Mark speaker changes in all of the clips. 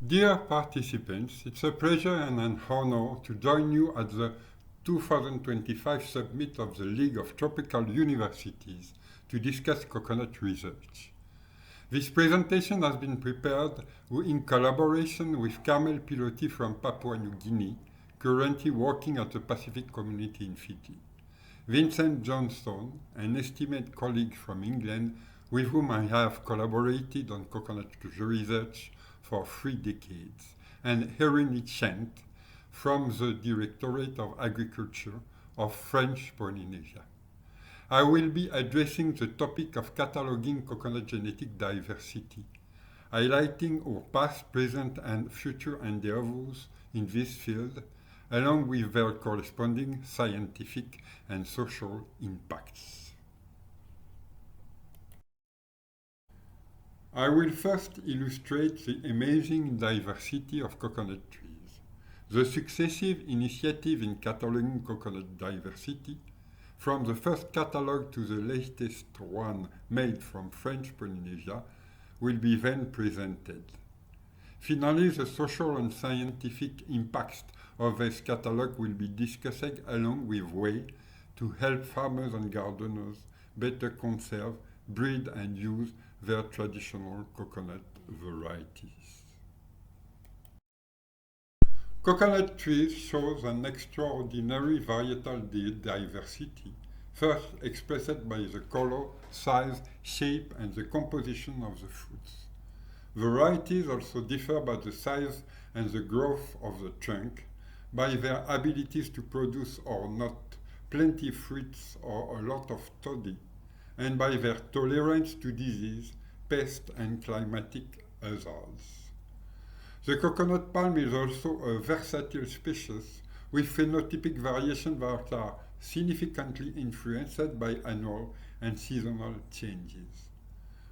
Speaker 1: Dear participants, it's a pleasure and an honor to join you at the 2025 summit of the League of Tropical Universities to discuss coconut research. This presentation has been prepared in collaboration with Carmel Pilloti from Papua New Guinea, currently working at the Pacific Community in Fiji. Vincent Johnson, an esteemed colleague from England with whom I have collaborated on coconut research for 3 decades, and Herenui Chant from the Directorate of Agriculture of French Polynesia. I will be addressing the topic of cataloging coconut genetic diversity, highlighting our past, present, and future endeavours in this field, along with their corresponding scientific and social impacts. I will first illustrate the amazing diversity of coconut trees, the successive initiative in cataloging coconut diversity, from the first catalogue to the latest one made from French Polynesia, will be then presented. Finally, the social and scientific impacts of this catalogue will be discussed along with ways to help farmers and gardeners better conserve, breed, and use their traditional coconut varieties. Coconut trees show an extraordinary varietal diversity, first expressed by the color, size, shape, and the composition of the fruits. Varieties also differ by the size and the growth of the trunk, by their abilities to produce or not plenty fruits or a lot of toddy, and by their tolerance to disease, pest, and climatic hazards. The coconut palm is also a versatile species with phenotypic variations that are significantly influenced by annual and seasonal changes.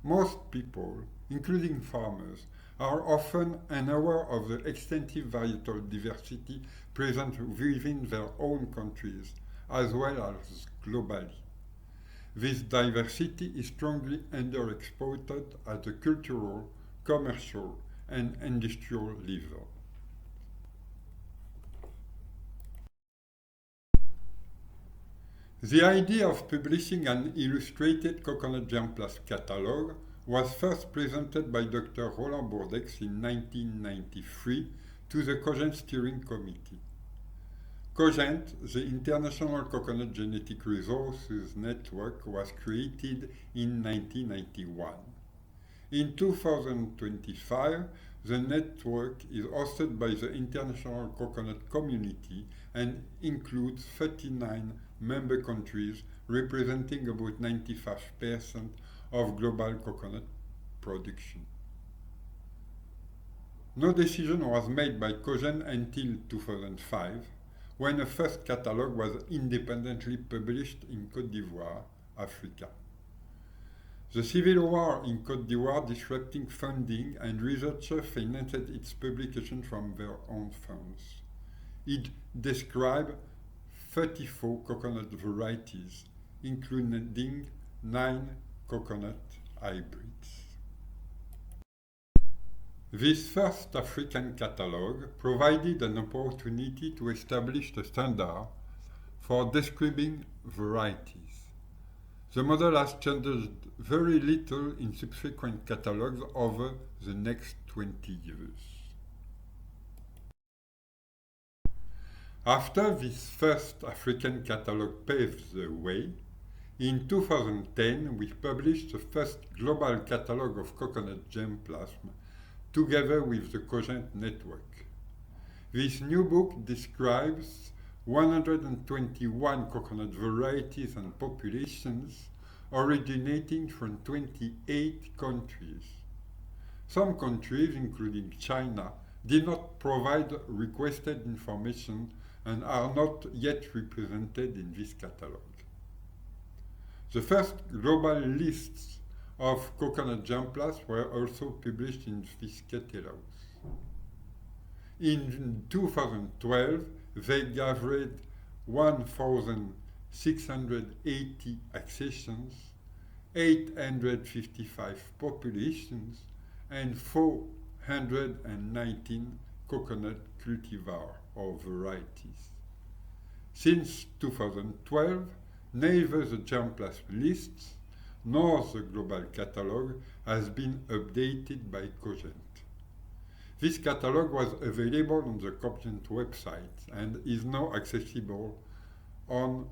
Speaker 1: Most people, including farmers, are often unaware of the extensive varietal diversity present within their own countries, as well as globally. This diversity is strongly underexploited at the cultural, commercial, and industrial level. The idea of publishing an illustrated coconut germplasm catalogue was first presented by Dr. Roland Bourdex in 1993 to the COGENT Steering Committee. COGENT, the International Coconut Genetic Resources Network, was created in 1991. In 2025, the network is hosted by the International Coconut Community and includes 39 member countries representing about 95% of global coconut production. No decision was made by COGENT until 2005, when a first catalogue was independently published in Côte d'Ivoire, Africa. The civil war in Côte d'Ivoire disrupting funding, and researchers financed its publication from their own funds. It described 34 coconut varieties, including 9 coconut hybrids. This first African catalogue provided an opportunity to establish the standard for describing varieties. The model has changed very little in subsequent catalogues over the next 20 years. After this first African catalogue paved the way, in 2010 we published the first global catalogue of coconut germplasm together with the COGENT network. This new book describes 121 coconut varieties and populations originating from 28 countries. Some countries, including China, did not provide requested information and are not yet represented in this catalogue. The first global lists of coconut germplasm were also published in these catalogues. In 2012, they gathered 1,680 accessions, 855 populations, and 4 119 coconut cultivar or varieties. Since 2012, neither the germplasm lists nor the global catalogue has been updated by Cogent. This catalogue was available on the Cogent website and is now accessible on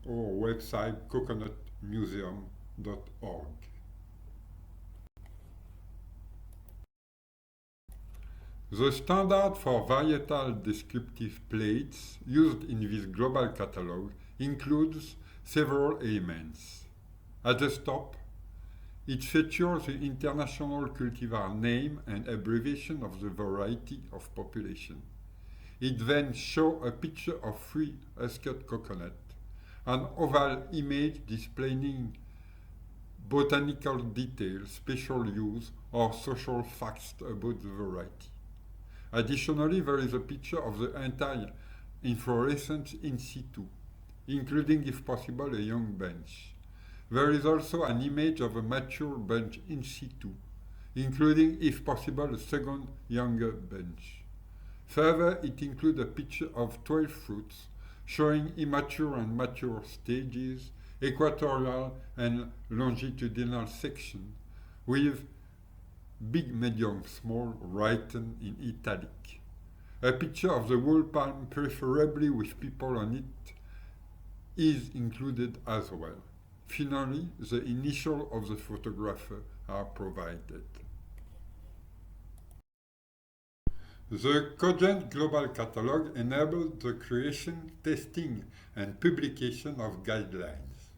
Speaker 1: our website coconutmuseum.org. The standard for varietal descriptive plates used in this global catalogue includes several elements. At the top, it features the international cultivar name and abbreviation of the variety of population. It then shows a picture of free husked coconut, an oval image displaying botanical details, special use, or social facts about the variety. Additionally, there is a picture of the entire inflorescence in situ, including, if possible, a young bunch. There is also an image of a mature bunch in situ, including, if possible, a second younger bunch. Further, it includes a picture of 12 fruits, showing immature and mature stages, equatorial and longitudinal section, with big, medium, small written in italic. A picture of the whole palm, preferably with people on it, is included as well. Finally, the initials of the photographer are provided. The Cogent Global Catalogue enabled the creation, testing, and publication of guidelines.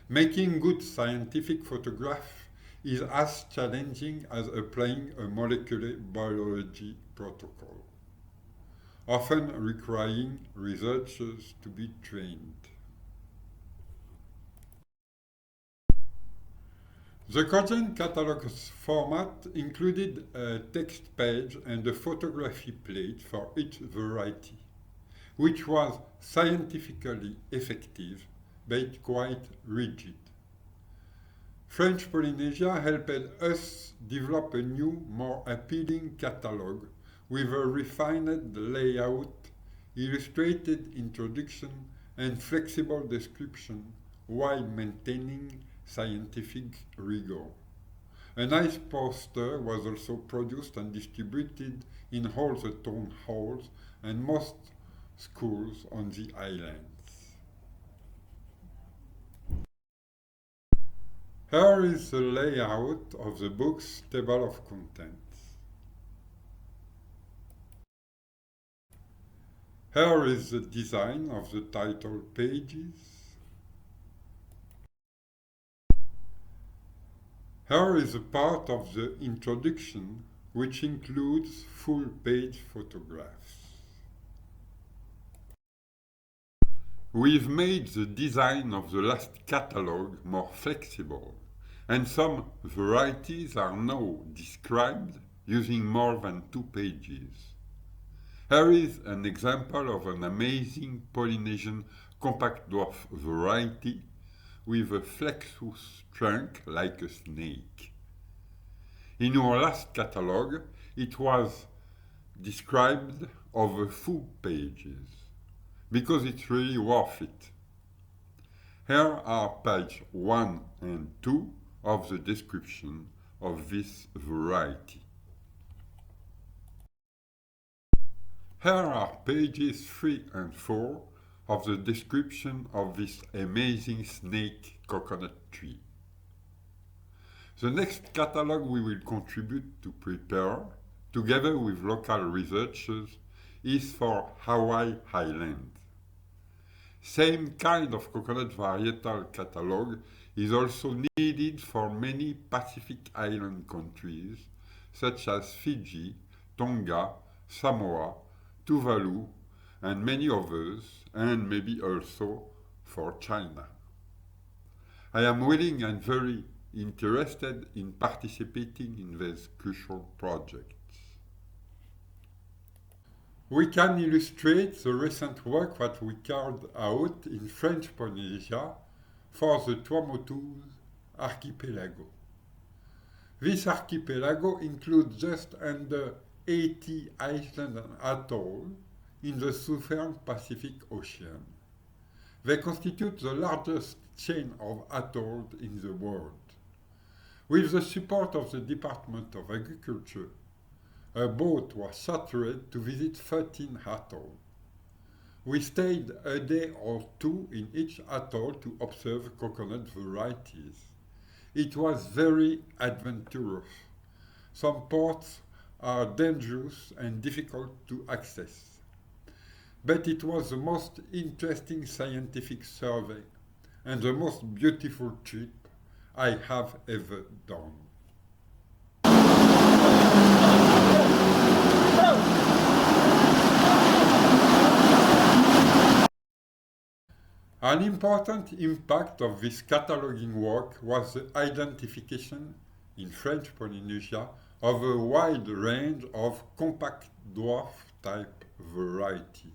Speaker 1: Making good scientific photographs is as challenging as applying a molecular biology protocol, often requiring researchers to be trained. The Cogent Catalogue's format included a text page and a photography plate for each variety, which was scientifically effective but quite rigid. French Polynesia helped us develop a new, more appealing catalogue with a refined layout, illustrated introduction, and flexible description while maintaining scientific rigor. A nice poster was also produced and distributed in all the town halls and most schools on the islands. Here is the layout of the book's table of contents. Here is the design of the title pages. Here is a part of the introduction which includes full-page photographs. We've made the design of the last catalogue more flexible, and some varieties are now described using more than 2 pages. Here is an example of an amazing Polynesian compact dwarf variety with a flexus trunk like a snake. In our last catalogue, it was described over 4 pages, because it's really worth it. Here are page 1 and 2 of the description of this variety. Here are pages 3 and 4 of the description of this amazing snake coconut tree. The next catalogue we will contribute to prepare, together with local researchers, is for Hawaii Island. Same kind of coconut varietal catalogue is also needed for many Pacific Island countries, such as Fiji, Tonga, Samoa, Tuvalu, and many others, and maybe also for China. I am willing and very interested in participating in these crucial projects. We can illustrate the recent work that we carried out in French Polynesia for the Tuamotu archipelago. This archipelago includes just under 80 islands and atolls in the southern Pacific Ocean. They constitute the largest chain of atolls in the world. With the support of the Department of Agriculture, a boat was chartered to visit 13 atolls. We stayed a day or two in each atoll to observe coconut varieties. It was very adventurous. Some ports are dangerous and difficult to access. But it was the most interesting scientific survey and the most beautiful trip I have ever done. An important impact of this cataloging work was the identification in French Polynesia of a wide range of compact dwarf type varieties.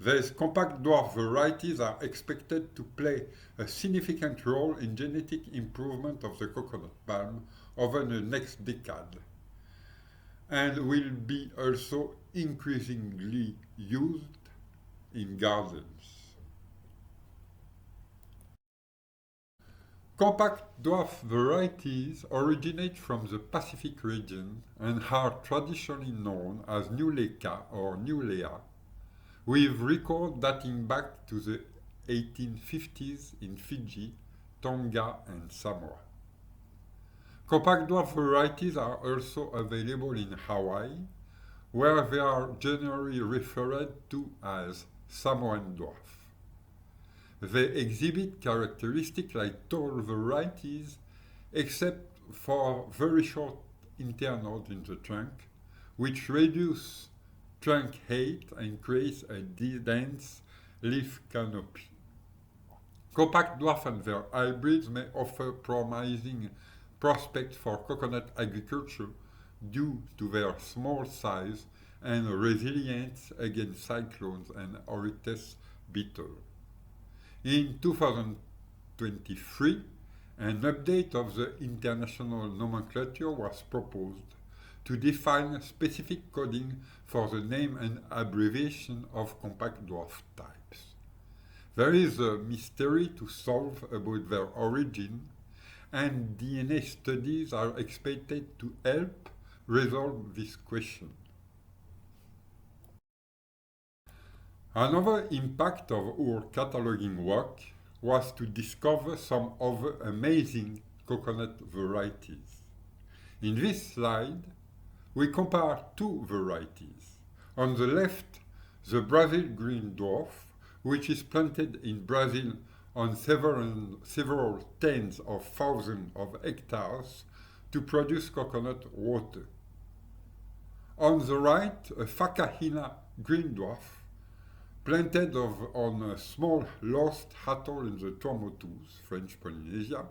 Speaker 1: These compact dwarf varieties are expected to play a significant role in genetic improvement of the coconut palm over the next decade, and will be also increasingly used in gardens. Compact dwarf varieties originate from the Pacific region and are traditionally known as Nuleka or Nulea, with records dating back to the 1850s in Fiji, Tonga, and Samoa. Compact dwarf varieties are also available in Hawaii, where they are generally referred to as Samoan dwarf. They exhibit characteristics like tall varieties, except for very short internodes in the trunk, which reduce trunk height and creates a dense leaf canopy. Compact dwarf and their hybrids may offer promising prospects for coconut agriculture due to their small size and resilience against cyclones and Oryctes beetle. In 2023, an update of the international nomenclature was proposed to define specific coding for the name and abbreviation of compact dwarf types. There is a mystery to solve about their origin, and DNA studies are expected to help resolve this question. Another impact of our cataloging work was to discover some other amazing coconut varieties. In this slide, we compare two varieties. On the left, the Brazil green dwarf, which is planted in Brazil on several tens of thousands of hectares to produce coconut water. On the right, a Fakahina green dwarf, planted on a small lost atoll in the Tuamotus, French Polynesia.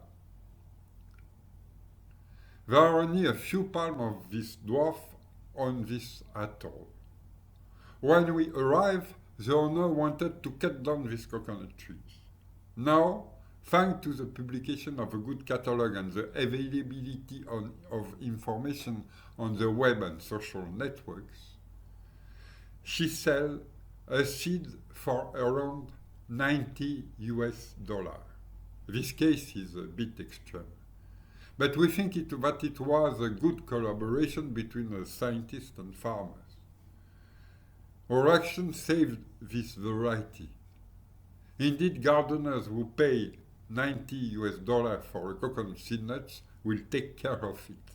Speaker 1: There are only a few palms of this dwarf on this atoll. When we arrived, the owner wanted to cut down these coconut trees. Now, thanks to the publication of a good catalogue and the availability of information on the web and social networks, she sells a seed for around $90 US. This case is a bit extreme, but we think that it was a good collaboration between the scientists and farmers. Our action saved this variety. Indeed, gardeners who pay $90 US for a coconut seed nuts will take care of it.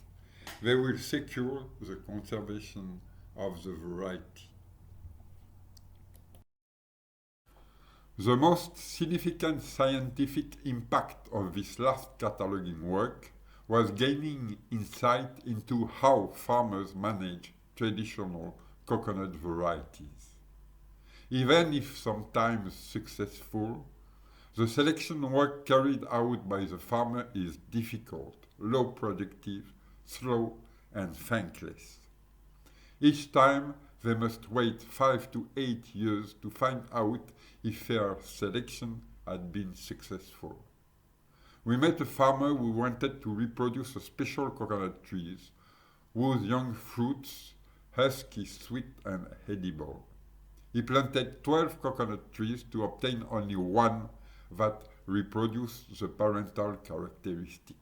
Speaker 1: They will secure the conservation of the variety. The most significant scientific impact of this last cataloging work was gaining insight into how farmers manage traditional coconut varieties. Even if sometimes successful, the selection work carried out by the farmer is difficult, low productive, slow, and thankless. Each time they must wait 5 to 8 years to find out if their selection had been successful. we met a farmer who wanted to reproduce a special coconut trees whose young fruits husky, sweet, and edible. He planted 12 coconut trees to obtain only one that reproduced the parental characteristic.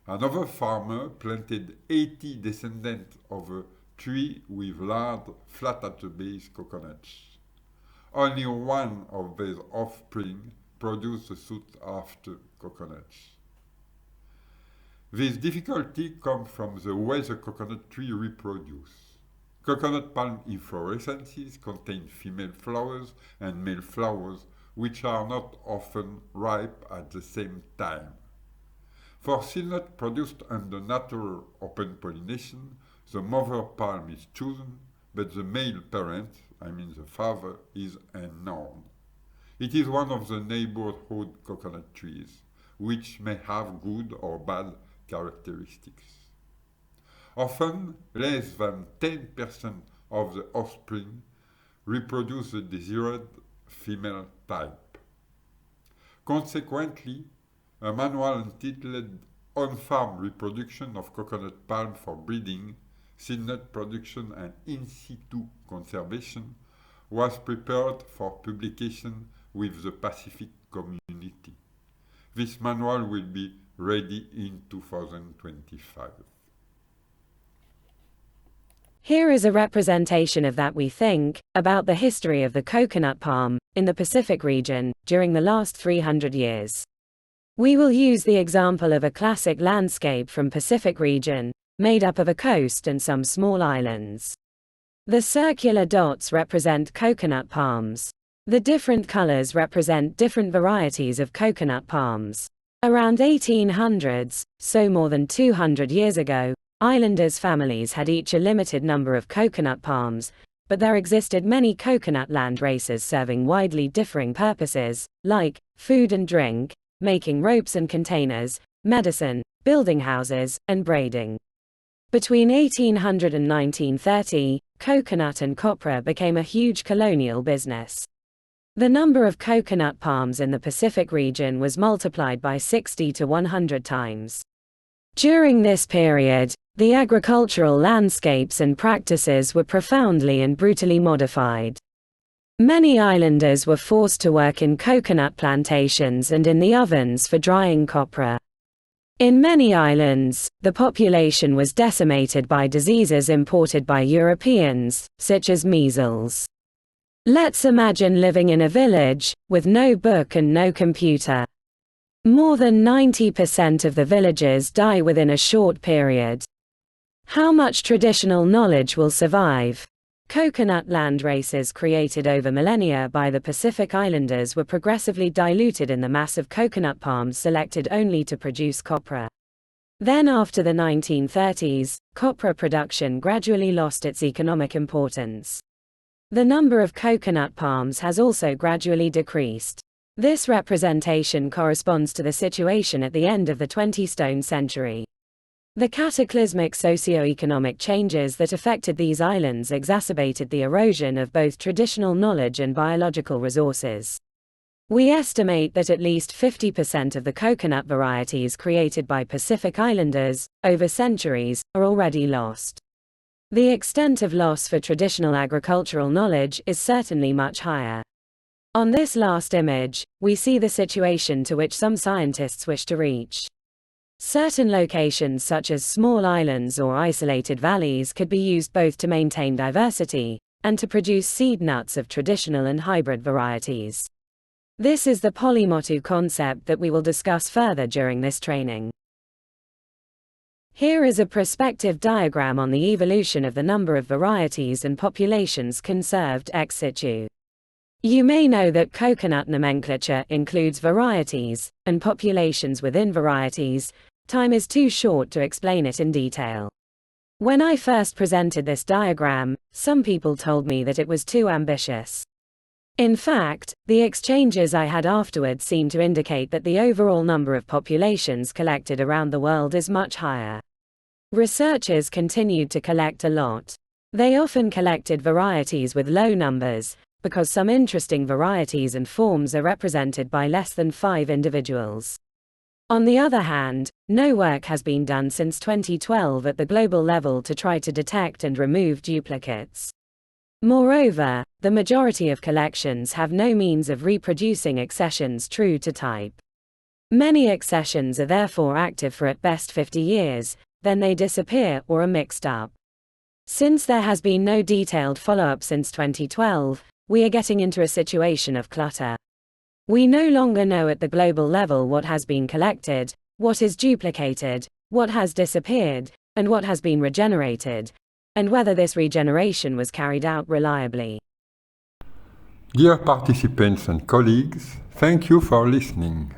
Speaker 1: Another farmer planted 80 descendants of a tree with large, flat at the base coconuts. Only one of these offspring produced the sought-after coconuts. This difficulty comes from the way the coconut tree reproduces. Coconut palm inflorescences contain female flowers and male flowers, which are not often ripe at the same time. For seed nut produced under natural open pollination, the mother palm is chosen, but the male parent, I mean the father, is unknown. It is one of the neighborhood coconut trees, which may have good or bad characteristics. Often, less than 10% of the offspring reproduce the desired female type. Consequently, a manual entitled On-Farm Reproduction of Coconut Palm for Breeding, Seed Nut Production and In Situ Conservation was prepared for publication with the Pacific community. This manual will be ready in 2025.
Speaker 2: Here is a representation of that we think about the history of the coconut palm in the Pacific region during the last 300 years. We will use the example of a classic landscape from Pacific region, made up of a coast and some small islands. The circular dots represent coconut palms. The different colors represent different varieties of coconut palms. Around 1800s, so more than 200 years ago, islanders' families had each a limited number of coconut palms, but there existed many coconut land races serving widely differing purposes, like food and drink, making ropes and containers, medicine, building houses, and braiding. Between 1800 and 1930, coconut and copra became a huge colonial business. The number of coconut palms in the Pacific region was multiplied by 60 to 100 times. During this period, the agricultural landscapes and practices were profoundly and brutally modified. Many islanders were forced to work in coconut plantations and in the ovens for drying copra. In many islands, the population was decimated by diseases imported by Europeans, such as measles. Let's imagine living in a village, with no book and no computer. More than 90% of the villagers die within a short period. How much traditional knowledge will survive? Coconut land races created over millennia by the Pacific Islanders were progressively diluted in the mass of coconut palms selected only to produce copra. Then after the 1930s, copra production gradually lost its economic importance. The number of coconut palms has also gradually decreased. This representation corresponds to the situation at the end of the 20th century. The cataclysmic socio-economic changes that affected these islands exacerbated the erosion of both traditional knowledge and biological resources. We estimate that at least 50% of the coconut varieties created by Pacific Islanders, over centuries, are already lost. The extent of loss for traditional agricultural knowledge is certainly much higher. On this last image, we see the situation to which some scientists wish to reach. Certain locations such as small islands or isolated valleys could be used both to maintain diversity, and to produce seed nuts of traditional and hybrid varieties. This is the polymotu concept that we will discuss further during this training. Here is a perspective diagram on the evolution of the number of varieties and populations conserved ex situ. You may know that coconut nomenclature includes varieties, and populations within varieties. Time is too short to explain it in detail. When I first presented this diagram, some people told me that it was too ambitious. In fact, the exchanges I had afterwards seemed to indicate that the overall number of populations collected around the world is much higher. Researchers continued to collect a lot. They often collected varieties with low numbers, because some interesting varieties and forms are represented by less than 5 individuals. On the other hand, no work has been done since 2012 at the global level to try to detect and remove duplicates. Moreover, the majority of collections have no means of reproducing accessions true to type. Many accessions are therefore active for at best 50 years, then they disappear or are mixed up. Since there has been no detailed follow-up since 2012, we are getting into a situation of clutter. We no longer know at the global level what has been collected, what is duplicated, what has disappeared, and what has been regenerated, and whether this regeneration was carried out reliably.
Speaker 1: Dear participants and colleagues, thank you for listening.